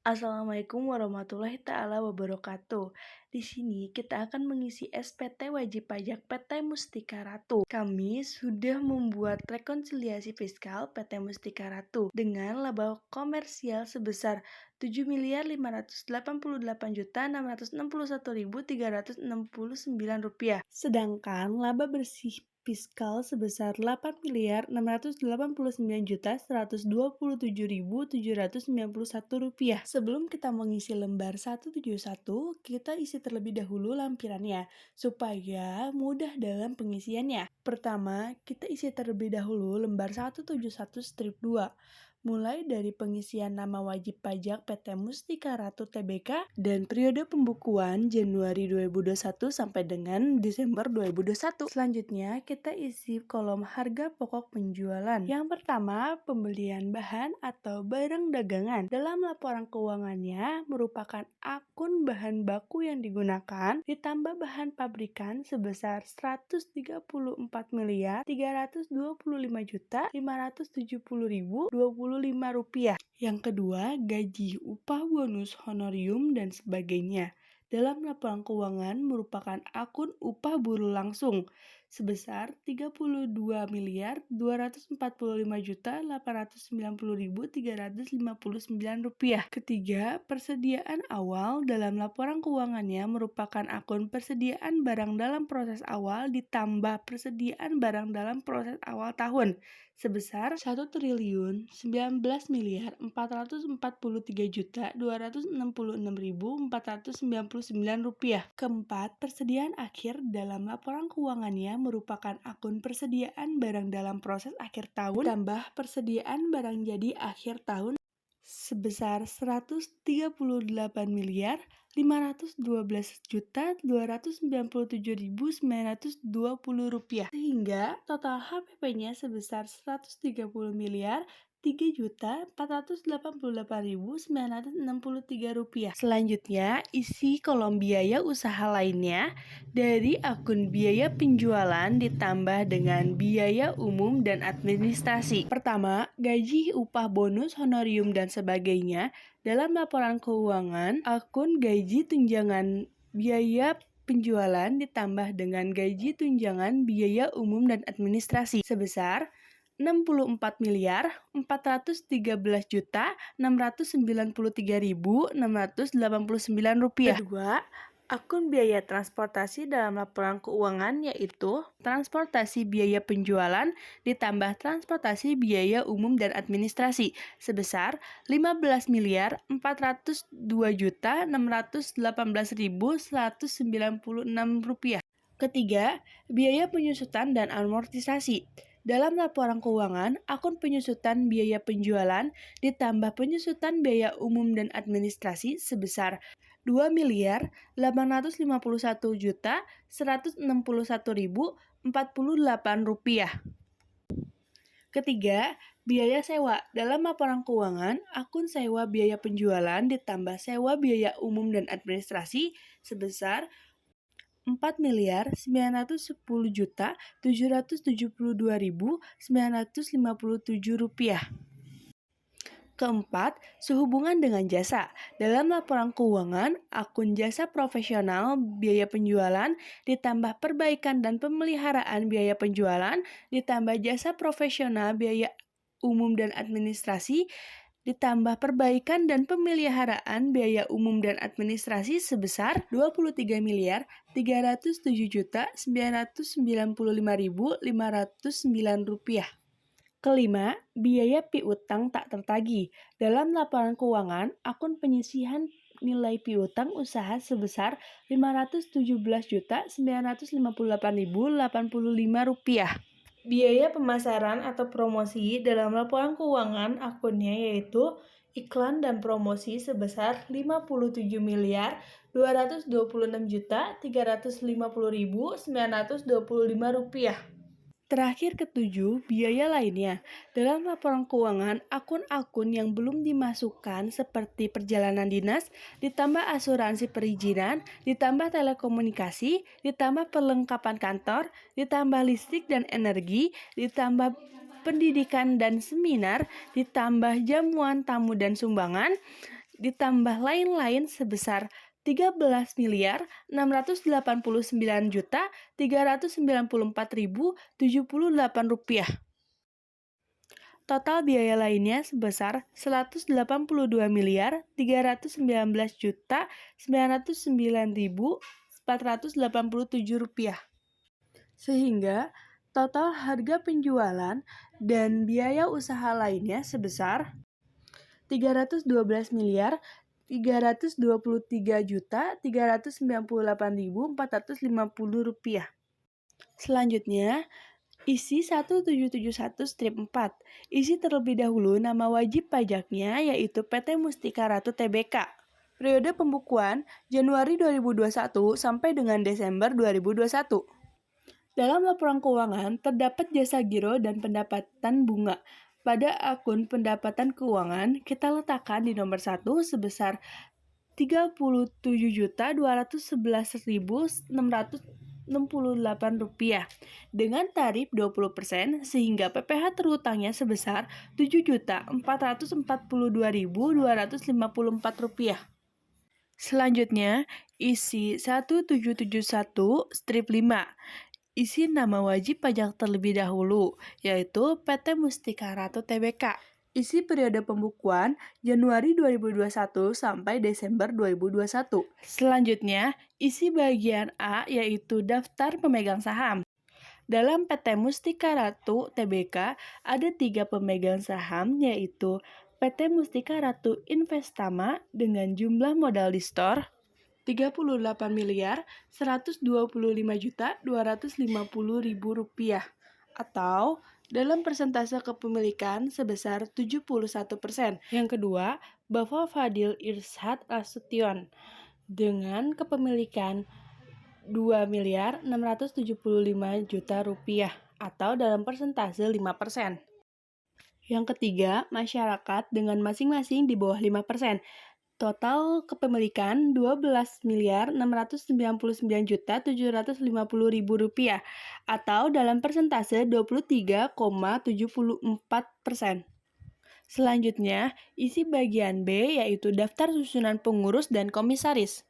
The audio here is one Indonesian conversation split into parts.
Assalamualaikum warahmatullahi taala wabarakatuh. Di sini kita akan mengisi SPT wajib pajak PT Mustika Ratu. Kami sudah membuat rekonsiliasi fiskal PT Mustika Ratu dengan laba komersial sebesar Rp7.588.661.369. Sedangkan laba bersih fiskal sebesar Rp8.699.127.791. Sebelum kita mengisi lembar 171, kita isi terlebih dahulu lampirannya supaya mudah dalam pengisiannya. Pertama, kita isi terlebih dahulu lembar 171 strip 2. Mulai dari pengisian nama wajib pajak PT Mustika Ratu Tbk dan periode pembukuan Januari 2021 sampai dengan Desember 2021. Selanjutnya, kita isi kolom harga pokok penjualan. Yang pertama, pembelian bahan atau barang dagangan. Dalam laporan keuangannya merupakan akun bahan baku yang digunakan ditambah bahan pabrikan sebesar Rp345.570.570.025. Yang kedua, gaji, upah, bonus, honorium, dan sebagainya. Dalam laporan keuangan merupakan akun upah buruh langsung sebesar Rp32.245.890.359. Ketiga, persediaan awal. Dalam laporan keuangannya merupakan akun persediaan barang dalam proses awal ditambah persediaan barang dalam proses awal tahun sebesar Rp1.943.266.499. Keempat, persediaan akhir. Dalam laporan keuangannya merupakan akun persediaan barang dalam proses akhir tahun tambah persediaan barang jadi akhir tahun sebesar Rp1.315.297.920 sehingga total HPP-nya sebesar Rp3.488.963. Selanjutnya, isi kolom biaya usaha lainnya dari akun biaya penjualan ditambah dengan biaya umum dan administrasi. Pertama, gaji, upah, bonus, honorium, dan sebagainya. Dalam laporan keuangan, akun gaji tunjangan biaya penjualan ditambah dengan gaji tunjangan biaya umum dan administrasi sebesar Rp64.413.693.689. Kedua, akun biaya transportasi dalam laporan keuangan yaitu transportasi biaya penjualan ditambah transportasi biaya umum dan administrasi sebesar Rp15.402.618.196. Ketiga, biaya penyusutan dan amortisasi. Dalam laporan keuangan, akun penyusutan biaya penjualan ditambah penyusutan biaya umum dan administrasi sebesar Rp2.851.161.048. Ketiga, biaya sewa. Dalam laporan keuangan, akun sewa biaya penjualan ditambah sewa biaya umum dan administrasi sebesar Rp4.910.772.957. Keempat, sehubungan dengan jasa. Dalam laporan keuangan, akun jasa profesional biaya penjualan ditambah perbaikan dan pemeliharaan biaya penjualan ditambah jasa profesional biaya umum dan administrasi ditambah perbaikan dan pemeliharaan biaya umum dan administrasi sebesar Rp23.307.995.509. Kelima, biaya piutang tak tertagih. Dalam laporan keuangan, akun penyisihan nilai piutang usaha sebesar Rp517.958.085. Biaya pemasaran atau promosi dalam laporan keuangan akunnya yaitu iklan dan promosi sebesar Rp57.226.350.925. Terakhir ketujuh, biaya lainnya. Dalam laporan keuangan, akun-akun yang belum dimasukkan seperti perjalanan dinas, ditambah asuransi perizinan, ditambah telekomunikasi, ditambah perlengkapan kantor, ditambah listrik dan energi, ditambah pendidikan dan seminar, ditambah jamuan tamu dan sumbangan, ditambah lain-lain sebesar 13.689.394.078 rupiah. Total biaya lainnya sebesar 182.319.909.487 rupiah. Sehingga total harga penjualan dan biaya usaha lainnya sebesar 312.323.398.450 rupiah. Selanjutnya, isi 1771 strip 4. Isi terlebih dahulu nama wajib pajaknya yaitu PT Mustika Ratu Tbk. Periode pembukuan Januari 2021 sampai dengan Desember 2021. Dalam laporan keuangan terdapat jasa giro dan pendapatan bunga. Pada akun pendapatan keuangan kita letakkan di nomor 1 sebesar 37.211.668 rupiah dengan tarif 20% sehingga PPh terhutangnya sebesar 7.442.254 rupiah. Selanjutnya, isi 1771 strip 5. Isi nama wajib pajak terlebih dahulu, yaitu PT Mustika Ratu Tbk. Isi periode pembukuan Januari 2021 sampai Desember 2021. Selanjutnya, isi bagian A yaitu daftar pemegang saham. Dalam PT Mustika Ratu Tbk ada 3 pemegang saham yaitu PT Mustika Ratu Investama dengan jumlah modal di store 38.125.250.000 rupiah atau dalam persentase kepemilikan sebesar 71%. Yang kedua, Bapak Fadil Irsyad Nasution dengan kepemilikan 2.675.000.000 rupiah atau dalam persentase 5%. Yang ketiga, masyarakat dengan masing-masing di bawah 5%. Total kepemilikan 12.699.750.000 rupiah atau dalam persentase 23,74%. Selanjutnya, isi bagian B yaitu daftar susunan pengurus dan komisaris.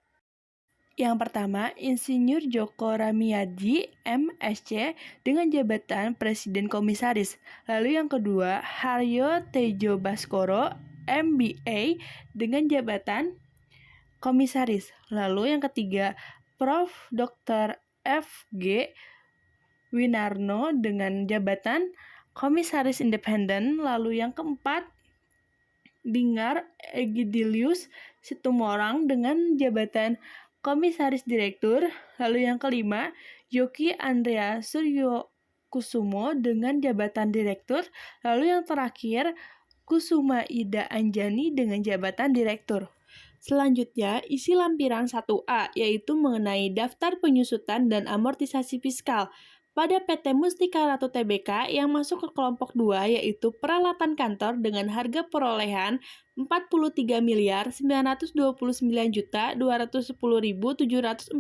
Yang pertama, Insinyur Joko Ramiyadi, MSc, dengan jabatan Presiden Komisaris. Lalu yang kedua, Haryo Tejo Baskoro, MBA, dengan jabatan Komisaris. Lalu yang ketiga, Prof. Dr. F.G. Winarno dengan jabatan Komisaris Independen. Lalu yang keempat, Bingar Egidilius Situmorang dengan jabatan Komisaris Direktur. Lalu yang kelima, Yogi Andrea Suryo Kusumo dengan jabatan Direktur. Lalu yang terakhir, Kusuma Ida Anjani dengan jabatan Direktur. Selanjutnya, isi lampiran 1A yaitu mengenai daftar penyusutan dan amortisasi fiskal pada PT Mustika Ratu Tbk yang masuk ke kelompok 2 yaitu peralatan kantor dengan harga perolehan Rp43.999.210.740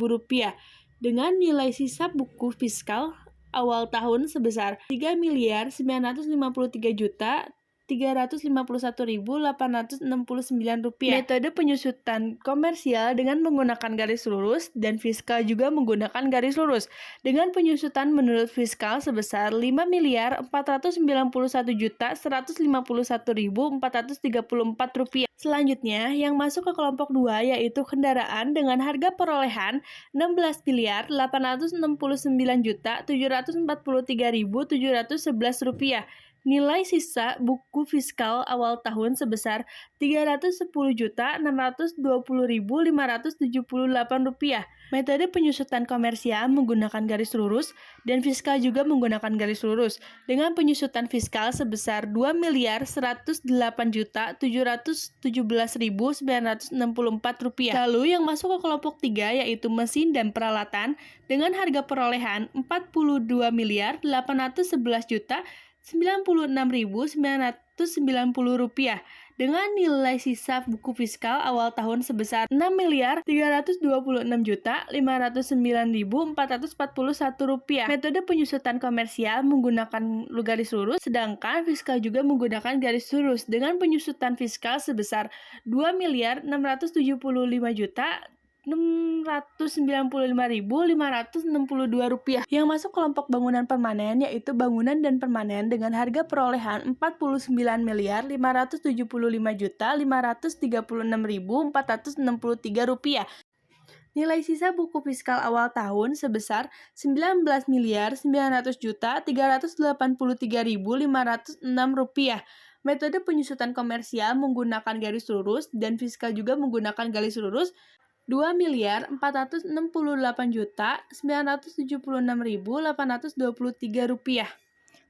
rupiah dengan nilai sisa buku fiskal awal tahun sebesar Rp3.953.351.869 rupiah. Metode penyusutan komersial dengan menggunakan garis lurus dan fiskal juga menggunakan garis lurus dengan penyusutan menurut fiskal sebesar Rp5.491.151.434 rupiah. Selanjutnya, yang masuk ke kelompok 2 yaitu kendaraan dengan harga perolehan Rp16.869.743.711 rupiah. Nilai sisa buku fiskal awal tahun sebesar Rp310.620.578 rupiah. Metode penyusutan komersial menggunakan garis lurus dan fiskal juga menggunakan garis lurus dengan penyusutan fiskal sebesar Rp2.108.717.964 rupiah. Lalu yang masuk ke kelompok 3 yaitu mesin dan peralatan dengan harga perolehan Rp42.811.096.990 rupiah dengan nilai sisa buku fiskal awal tahun sebesar 6.326.509.441 rupiah. Metode penyusutan komersial menggunakan garis lurus, sedangkan fiskal juga menggunakan garis lurus dengan penyusutan fiskal sebesar 2.675.695.562 rupiah. Yang masuk kelompok bangunan permanen yaitu bangunan dan permanen dengan harga perolehan 49.535.536.463 rupiah. Nilai sisa buku fiskal awal tahun sebesar 19.900.383.506 rupiah. Metode penyusutan komersial menggunakan garis lurus dan fiskal juga menggunakan garis lurus 2.468.976.823 rupiah.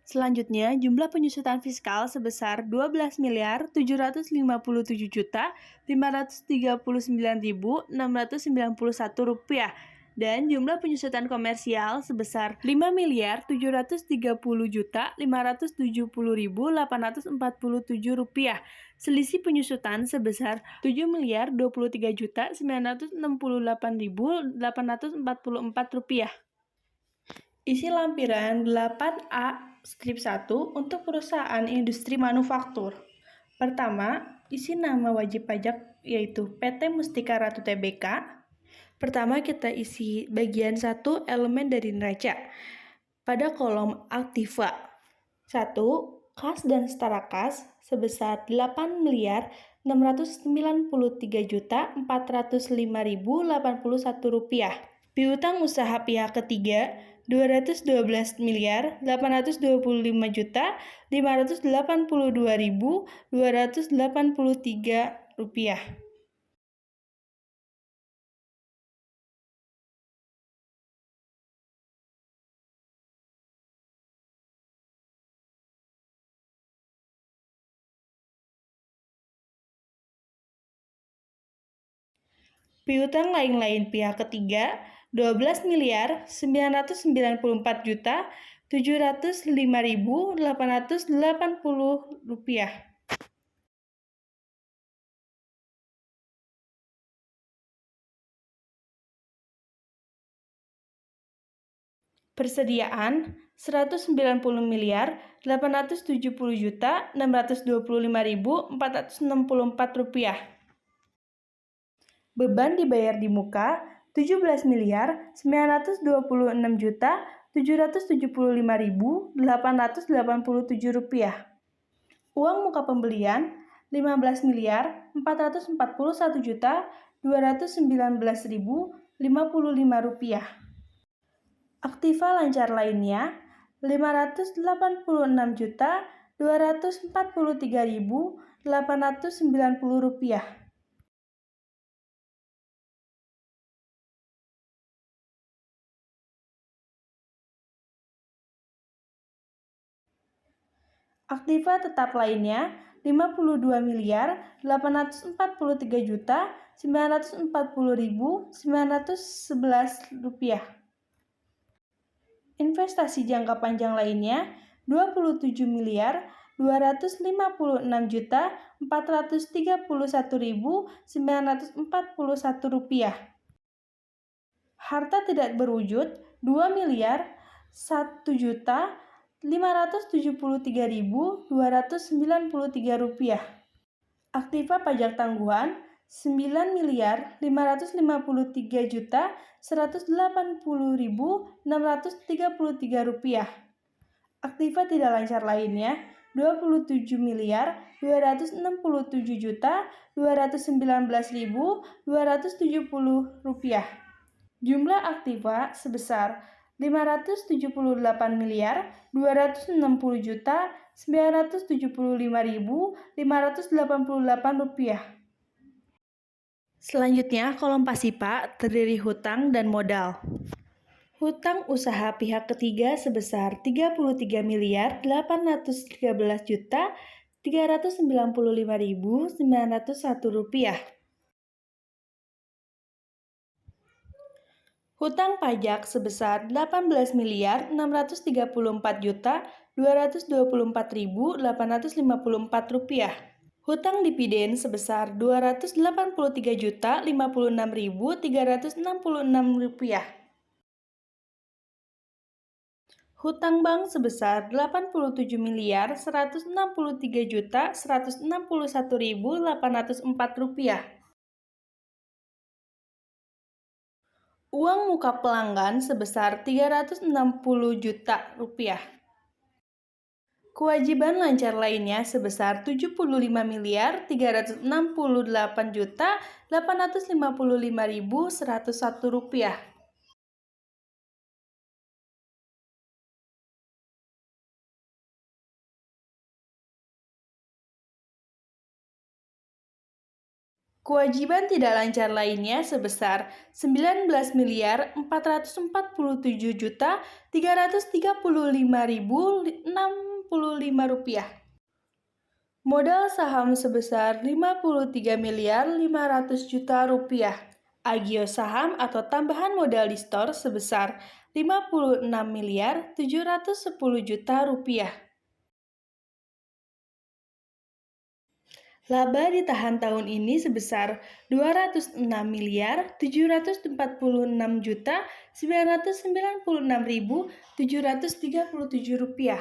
Selanjutnya, jumlah penyusutan fiskal sebesar 12.737.539.691 rupiah dan jumlah penyusutan komersial sebesar 5.730.570.847 rupiah. Selisih penyusutan sebesar 7.023.968.844 rupiah. Isi lampiran 8A strip 1 untuk perusahaan industri manufaktur. Pertama, isi nama wajib pajak yaitu PT Mustika Ratu Tbk. Pertama kita isi bagian 1 elemen dari neraca. Pada kolom aktiva 1, kas dan setara kas sebesar 8.993.405.081 rupiah. Piutang usaha pihak ketiga 212.582.283 rupiah. Piutang lain-lain pihak ketiga 12.994.705.880 rupiah. Persediaan 190.870.625.464 rupiah. Beban dibayar di muka 17.926.775.887 rupiah. Uang muka pembelian 15.441.219.055 rupiah. Aktiva lancar lainnya 586.243.890 rupiah. Aktiva tetap lainnya 52.843.940.911 rupiah. Investasi jangka panjang lainnya 27.256.431.941 rupiah. Harta tidak berwujud 2.173.293 rupiah. Aktiva pajak tangguhan 9.553.180.633 rupiah. Aktiva tidak lancar lainnya 27.297.219.270 rupiah. Jumlah aktiva sebesar 570.850.975.588 rupiah. Selanjutnya, kolom pasipa terdiri hutang dan modal. Hutang usaha pihak ketiga sebesar 33.813.395.901 rupiah. Hutang pajak sebesar 18.634.224.854 rupiah. Hutang dividen sebesar Rp283.056.366. Hutang bank sebesar Rp87.163.161.804. Uang muka pelanggan sebesar Rp360 juta. Kewajiban lancar lainnya sebesar Rp75.368.855.101. Kewajiban tidak lancar lainnya sebesar Rp19.444.335.065. Modal saham sebesar Rp53.500.000.000. Agio saham atau tambahan modal di store sebesar Rp56.710.000.000. Laba ditahan tahun ini sebesar Rp206.746.996.737.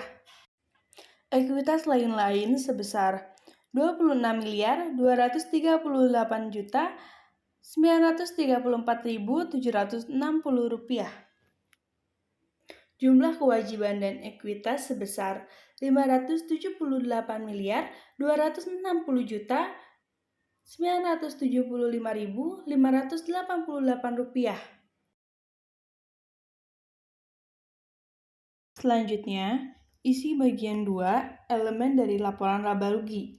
Ekuitas lain-lain sebesar Rp26.238.934.760. Jumlah kewajiban dan ekuitas sebesar Rp578.260.975.588. Selanjutnya, isi bagian 2 elemen dari laporan laba rugi.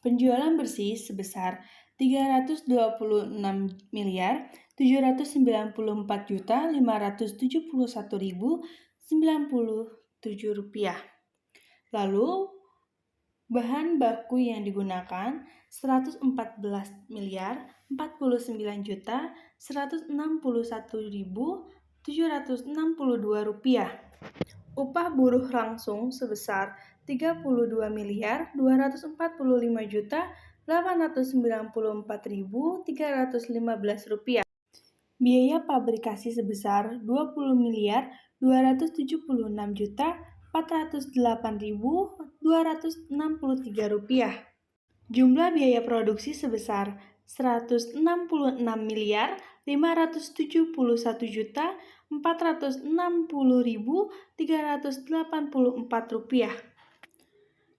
Penjualan bersih sebesar Rp326.794.571.097. Lalu, bahan baku yang digunakan Rp114.491.161.762. Upah buruh langsung sebesar Rp302.245.894.315. Biaya pabrikasi sebesar Rp20.276.408.263. Jumlah biaya produksi sebesar Rp166.571.460.384.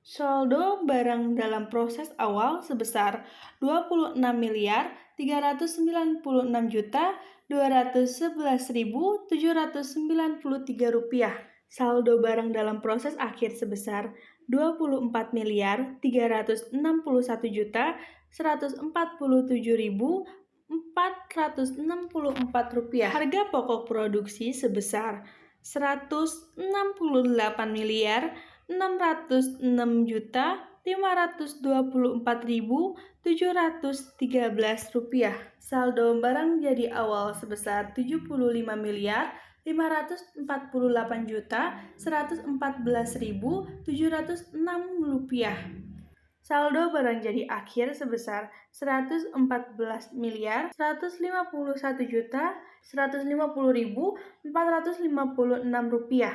Saldo barang dalam proses awal sebesar Rp26.396.211.793. Saldo barang dalam proses akhir sebesar Rp24.361.147.464. Harga pokok produksi sebesar Rp168.606.524.713. Saldo barang jadi awal sebesar Rp75.514.114.706. Saldo barang jadi akhir sebesar Rp114.150.150.456.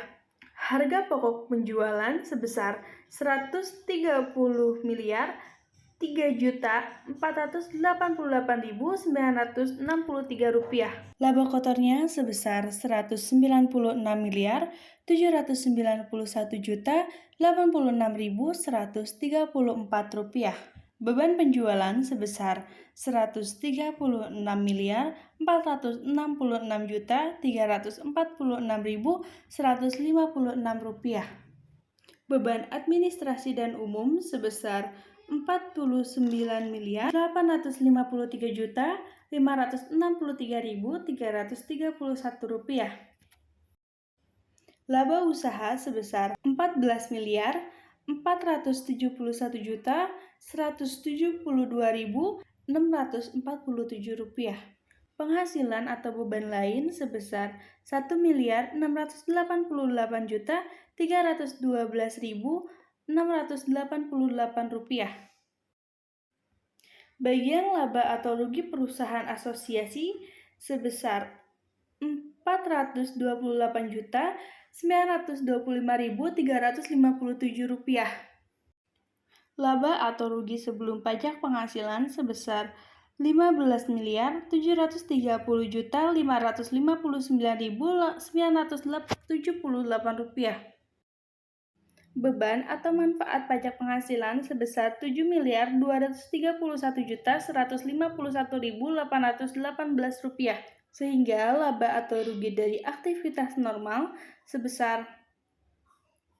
Harga pokok penjualan sebesar Rp330.348.963. Laba kotornya sebesar Rp196.791.086.134. Beban penjualan sebesar Rp136.446.346.156. Beban administrasi dan umum sebesar Rp49.853.563.331. Laba usaha sebesar Rp14.472.172.647. Penghasilan atau beban lain sebesar Rp1.688.312.688. Bagian laba atau rugi perusahaan asosiasi sebesar Rp428.925.357. Laba atau rugi sebelum pajak penghasilan sebesar Rp15.730.559.978. Beban atau manfaat pajak penghasilan sebesar Rp7.231.151.818. Sehingga laba atau rugi dari aktivitas normal sebesar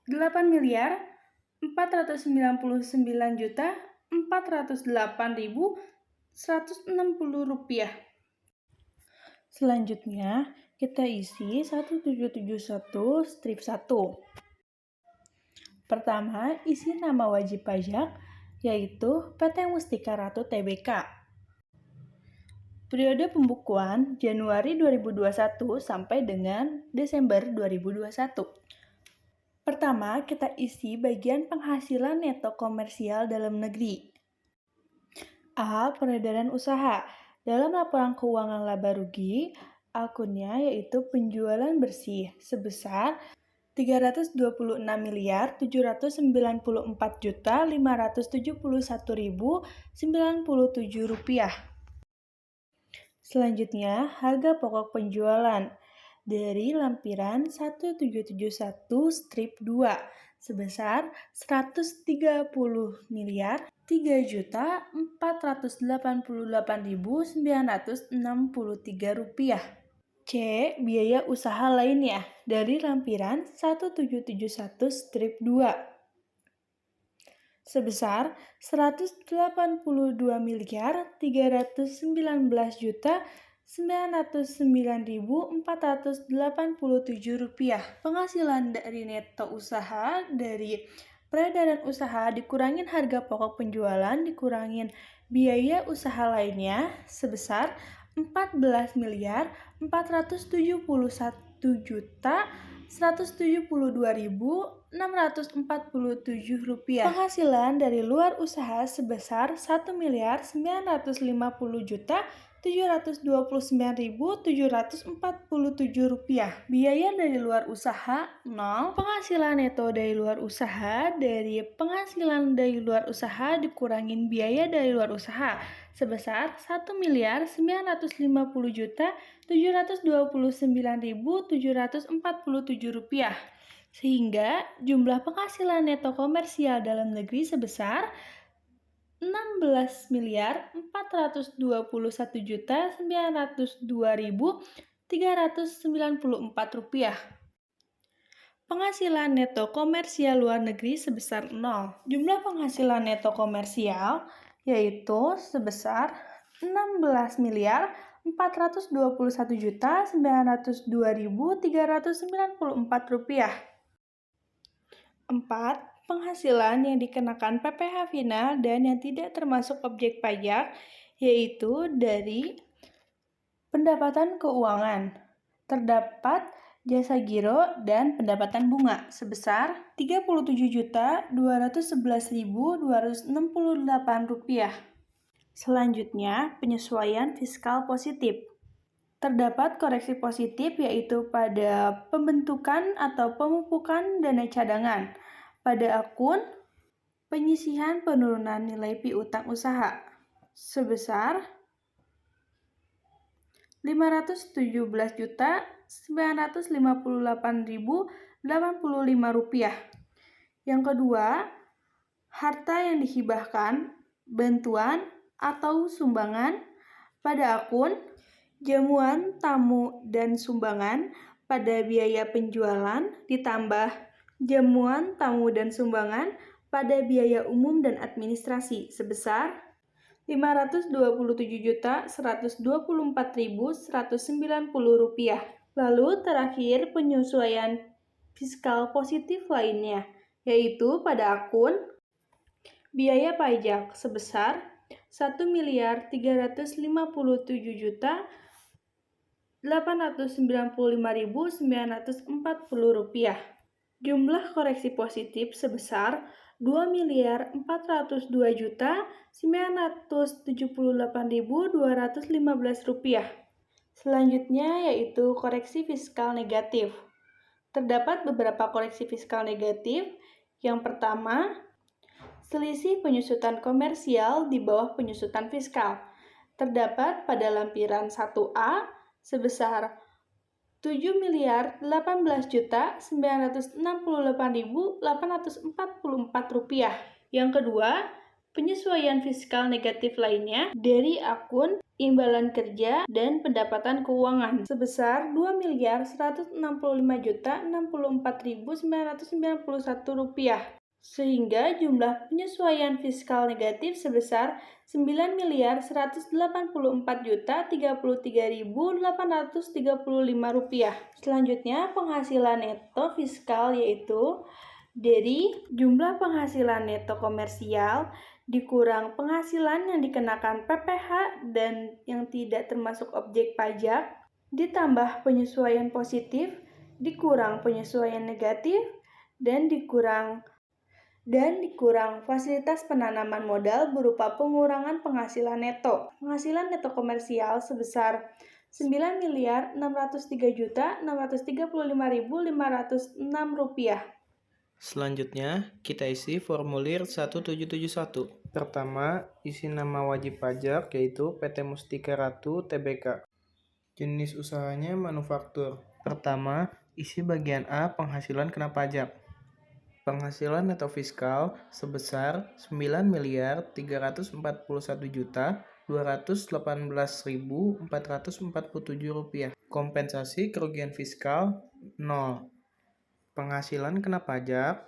Rp8.499.408.160. Selanjutnya, kita isi 1771 strip 1. Pertama, isi nama wajib pajak, yaitu PT Mustika Ratu Tbk. Periode pembukuan Januari 2021 sampai dengan Desember 2021. Pertama, kita isi bagian penghasilan neto komersial dalam negeri. A. Peredaran usaha. Dalam laporan keuangan laba rugi, akunnya yaitu penjualan bersih sebesar Rp324.571.977. Selanjutnya, harga pokok penjualan dari lampiran 1771 strip 2 sebesar Rp330.338.963. C. Biaya usaha lainnya dari lampiran 1771 strip 2 sebesar Rp389.319.909.487. Penghasilan dari neto usaha dari peredaran usaha dikurangin harga pokok penjualan dikurangin biaya usaha lainnya sebesar Rp14.471.172.647. Penghasilan dari luar usaha sebesar Rp1.950.729.747. Biaya dari luar usaha 0. Penghasilan neto dari luar usaha dari penghasilan dari luar usaha dikurangin biaya dari luar usaha sebesar Rp1.950.729.747. Sehingga jumlah penghasilan neto komersial dalam negeri sebesar Rp16.421.902.394. Penghasilan neto komersial luar negeri sebesar 0. Jumlah penghasilan neto komersial yaitu sebesar Rp16.421.902.394. 4. Penghasilan yang dikenakan PPh final dan yang tidak termasuk objek pajak, yaitu dari pendapatan keuangan. Terdapat jasa giro dan pendapatan bunga sebesar Rp37.211.268. Selanjutnya, penyesuaian fiskal positif. Terdapat koreksi positif yaitu pada pembentukan atau pemupukan dana cadangan, pada akun penyisihan penurunan nilai piutang usaha sebesar Rp517.958.085. Yang kedua, harta yang dihibahkan, bantuan atau sumbangan pada akun jamuan tamu dan sumbangan pada biaya penjualan ditambah jamuan tamu dan sumbangan pada biaya umum dan administrasi sebesar Rp527.124.190. Lalu terakhir penyesuaian fiskal positif lainnya, yaitu pada akun biaya pajak sebesar Rp1.397.895.940. Jumlah koreksi positif sebesar Rp2.402.978.215. Selanjutnya yaitu koreksi fiskal negatif. Terdapat beberapa koreksi fiskal negatif. Yang pertama, selisih penyusutan komersial di bawah penyusutan fiskal. Terdapat pada lampiran 1A sebesar Rp7.118.968.844. Yang kedua, penyesuaian fiskal negatif lainnya dari akun imbalan kerja dan pendapatan keuangan sebesar Rp2.165.064.991, sehingga jumlah penyesuaian fiskal negatif sebesar Rp9.184.033.835. Selanjutnya, penghasilan neto fiskal yaitu dari jumlah penghasilan neto komersial dikurang penghasilan yang dikenakan PPh dan yang tidak termasuk objek pajak, ditambah penyesuaian positif, dikurang penyesuaian negatif, dan dikurang fasilitas penanaman modal berupa pengurangan penghasilan neto. Penghasilan neto komersial sebesar Rp9.603.635.506. Selanjutnya, kita isi formulir 1771. Pertama, isi nama wajib pajak yaitu PT Mustika Ratu Tbk. Jenis usahanya manufaktur. Pertama, isi bagian A penghasilan kena pajak. Penghasilan neto fiskal sebesar Rp9.341.218.447. Kompensasi kerugian fiskal 0. Penghasilan kena pajak,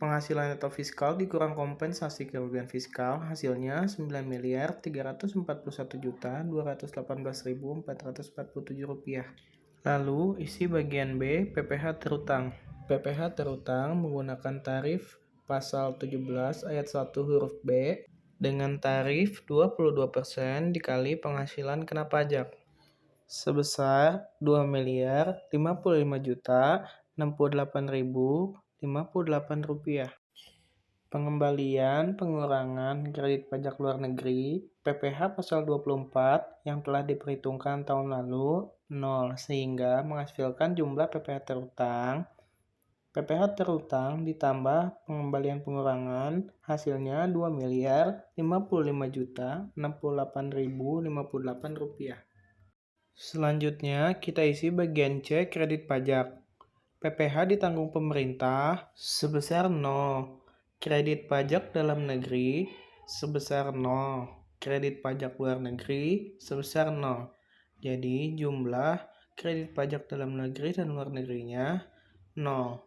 penghasilan neto fiskal dikurang kompensasi kerugian fiskal, hasilnya Rp9.341.218.447. Lalu, isi bagian B, PPh terutang. PPh terutang menggunakan tarif pasal 17 ayat 1 huruf B dengan tarif 22% dikali penghasilan kena pajak sebesar Rp2.055.068.058. Pengembalian pengurangan kredit pajak luar negeri PPh pasal 24 yang telah diperhitungkan tahun lalu 0 sehingga menghasilkan jumlah PPh terutang ditambah pengembalian pengurangan hasilnya Rp2.055.068.058. Selanjutnya, kita isi bagian C kredit pajak. PPh ditanggung pemerintah sebesar 0. Kredit pajak dalam negeri sebesar 0. Kredit pajak luar negeri sebesar 0. Jadi, jumlah kredit pajak dalam negeri dan luar negerinya 0.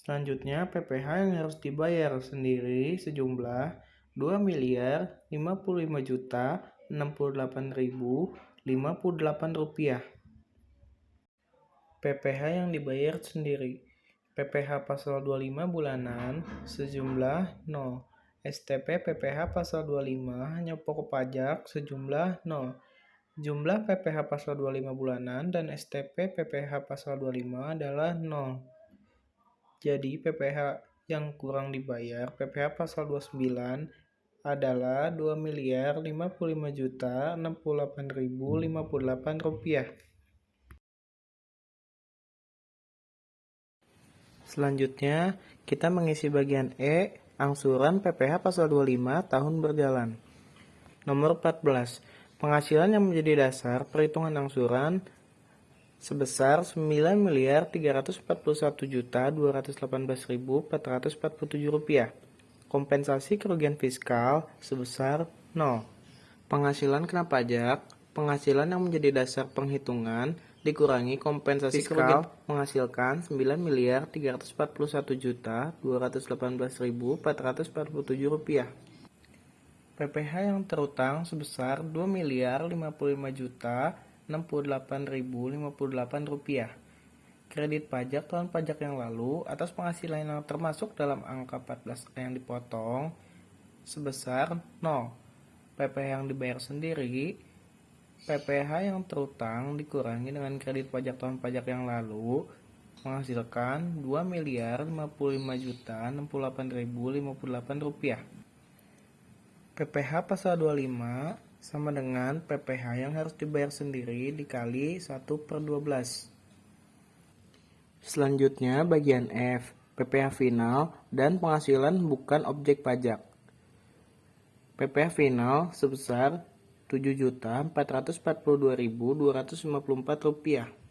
Selanjutnya, PPh yang harus dibayar sendiri sejumlah Rp2.055.068.058. PPh yang dibayar sendiri. PPh pasal 25 bulanan sejumlah 0. STP PPh pasal 25 hanya pokok pajak sejumlah 0. Jumlah PPh pasal 25 bulanan dan STP PPh pasal 25 adalah 0. Jadi PPh yang kurang dibayar PPh pasal 29 adalah Rp2.055.068.058. Selanjutnya, kita mengisi bagian E, angsuran PPh pasal 25 tahun berjalan. Nomor 14. Penghasilan yang menjadi dasar perhitungan angsuran sebesar Rp9.341.218.447. Kompensasi kerugian fiskal sebesar 0. Penghasilan kena pajak, penghasilan yang menjadi dasar penghitungan dikurangi kompensasi fiskal menghasilkan Rp9.341.218.447. PPh yang terutang sebesar Rp2.055.068.058. Kredit pajak tahun pajak yang lalu atas penghasilan yang termasuk dalam angka 14A yang dipotong sebesar 0. PPh yang dibayar sendiri, PPh yang terutang dikurangi dengan kredit pajak tahun pajak yang lalu menghasilkan Rp2.055.068.058 PPh pasal 25 sama dengan PPh yang harus dibayar sendiri dikali 1/12. Selanjutnya bagian F, PPh final dan penghasilan bukan objek pajak. PPh final sebesar Rp7.442.254.